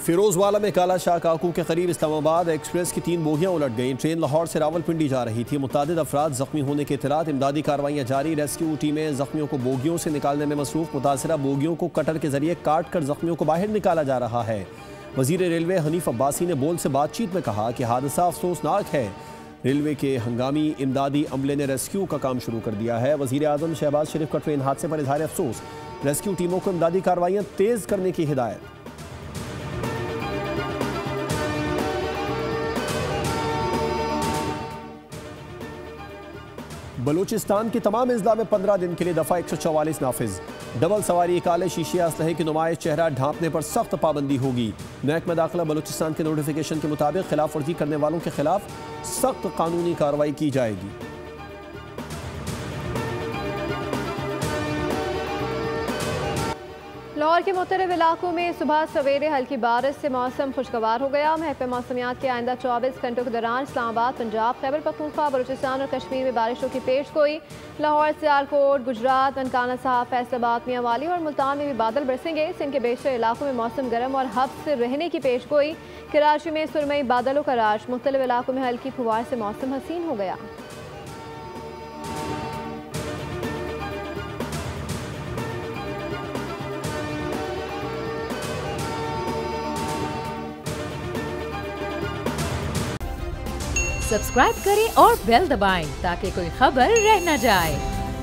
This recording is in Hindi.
फिरोजवाला में काला शाह काकू के करीब इस्लामाबाद एक्सप्रेस की 3 बोगियां उलट गईं। ट्रेन लाहौर से रावलपिंडी जा रही थी। मुतादिद अफराद जख्मी होने के इत्तलात। इमदादी कार्रवाइयां जारी। रेस्क्यू टीमें जख्मियों को बोगियों से निकालने में मसरूफ। मुतासरा बोगियों को कटर के जरिए काट कर जख्मियों को बाहर निकाला जा रहा है। वजीर रेलवे हनीफ अब्बासी ने बोल से बातचीत में कहा कि हादसा अफसोसनाक है। रेलवे के हंगामी इमदादी अमले ने रेस्क्यू का काम शुरू कर दिया है। वजीर आजम शहबाज शरीफ का ट्रेन हादसे पर इजहार अफसोस। रेस्क्यू टीमों को इमदादी कार्रवाइयां तेज करने की हिदायत। बलूचिस्तान की तमाम अजला में 15 दिन के लिए दफ़ा 144 नाफिज। डबल सवारी, काले शीशे, असलहे की नुमाइश, चेहरा ढांपने पर सख्त पाबंदी होगी। महकमा दाखिला बलूचिस्तान के नोटिफिकेशन के मुताबिक खिलाफ वर्जी करने वालों के खिलाफ सख्त कानूनी कार्रवाई की जाएगी। लाहौर के मुख्तलिफ इलाकों में सुबह सवेरे हल्की बारिश से मौसम खुशगवार हो गया। महकमा मौसमियात के आइंदा 24 घंटों के दौरान इस्लामाबाद, पंजाब, खैबर पख्तूनख्वा, बलूचिस्तान और कश्मीर में बारिशों की पेश गोई। लाहौर, सियालकोट, गुजरात, ननकाना साहब, फैसलाबाद, मियांवाली और मुल्तान में भी बादल बरसेंगे। सिंध के बेशतर इलाकों में मौसम गर्म और हब्स से रहने की पेश गोई। कराची में सुरमई बादलों का राज। मुख्तलिफ इलाकों में हल्की फुहार से मौसम हसीन हो गया। सब्सक्राइब करें और बेल दबाएं ताकि कोई खबर रह न जाए।